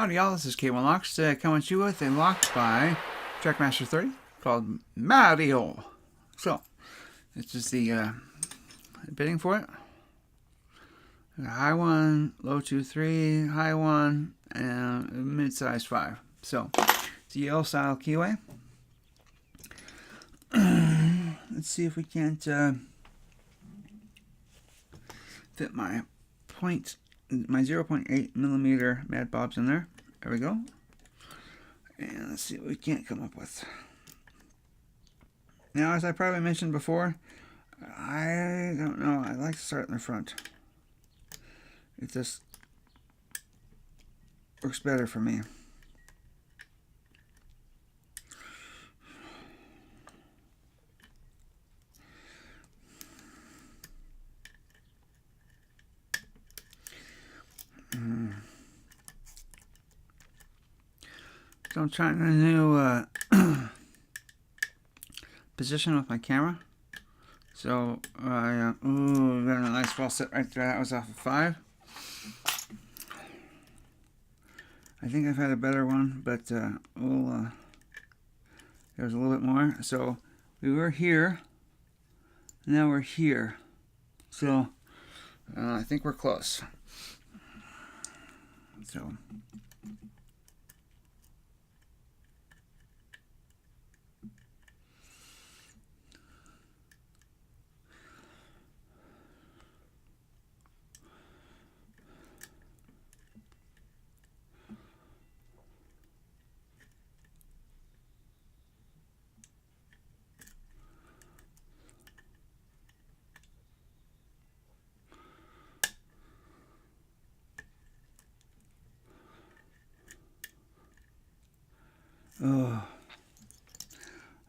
Howdy y'all, this is K1Locks coming to you with a lock by Trekmaster30 called Mario. So, this is the bidding for it. High 1, low 2, 3, high 1, and mid-size 5. So, it's a Yale style keyway. Let's see if we can't fit my 0.8 millimeter Mad Bobs in there. There we go. And let's see what we can't come up with. Now, as I probably mentioned before, I don't know. I like to start in the front. It just works better for me. So I'm trying a new position with my camera. So I got a nice ball set right there. That was off of 5. I think I've had a better one, but there's a little bit more. So we were here, now we're here. So I think we're close. So. Oh,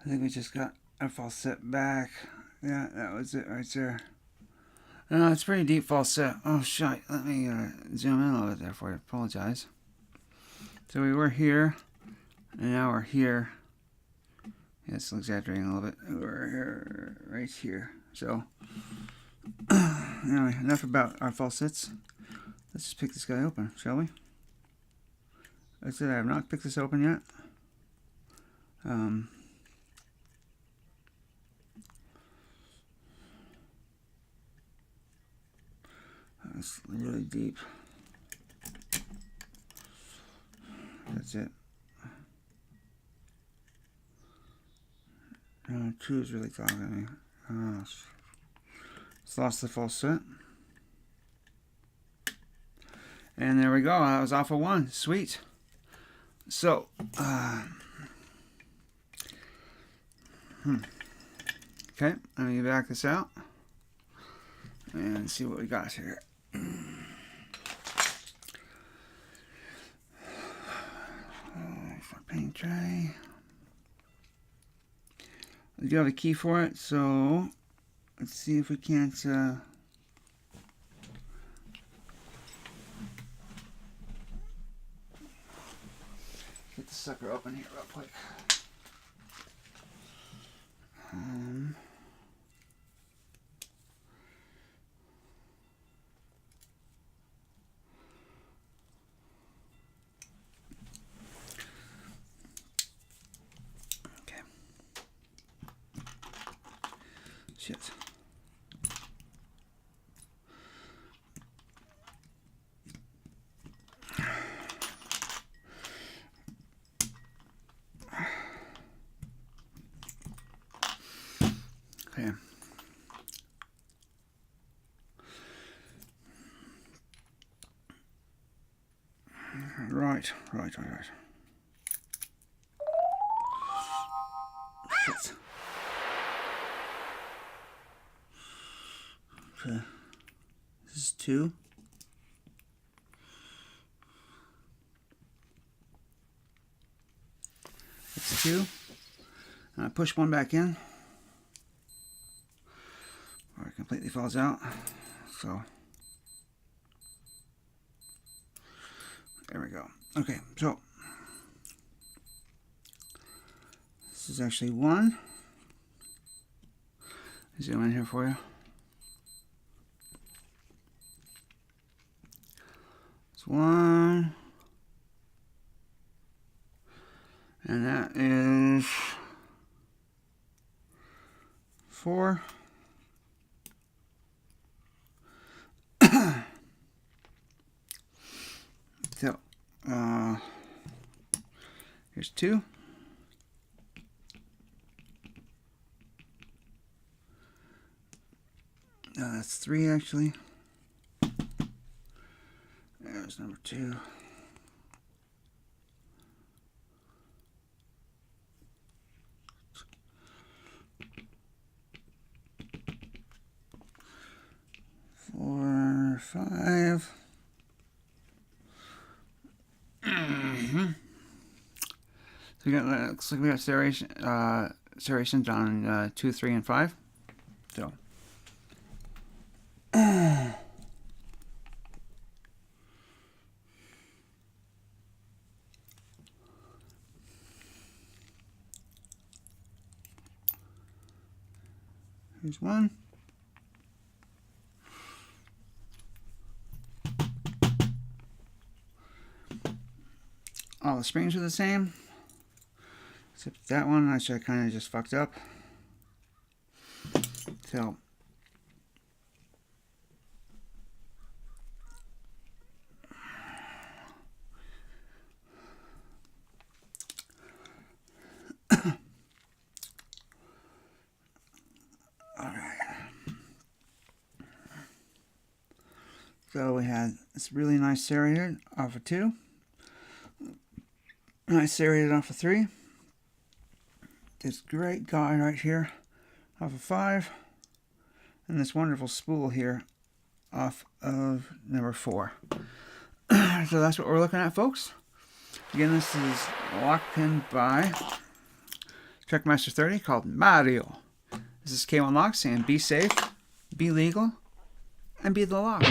I think we just got our false set back. Yeah, that was it right there. No, it's pretty deep false set. Oh, shit. Let me zoom in a little bit there for you. Apologize. So we were here, and now we're here. Yeah, it's exaggerating a little bit. We're here, right here. So, anyway, enough about our false sets. Let's just pick this guy open, shall we? Like I said, I have not picked this open yet. That's really deep. That's it. 2 is really talking at me. It's lost the false set. And there we go. I was off of 1. Sweet. So, okay, let me back this out and see what we got here. For paint tray. I do have a key for it, so let's see if we can't get the sucker open here real quick. Okay. Shit. Okay. Right. Shit. Okay. This is 2. It's 2. And I push 1 back in. Or it completely falls out. So there we go. Okay, so this is actually 1. Zoom in here for you. It's 1. And that is 4. So, here's 2. No, that's 3 actually. There's number 2. Four, 5. So we got, looks like we got serrations on 2, 3, and 5. So. Here's 1. All the springs are the same, except that one, which I kind of just fucked up. So, so we had this really nice serrated off of 2. Nice serrated off of 3. This great guy right here off of 5. And this wonderful spool here off of number 4. So that's what we're looking at, folks. Again, this is lock pin by Trekmaster30 called Mario. This is K1 Lock saying be safe, be legal, and be the lock.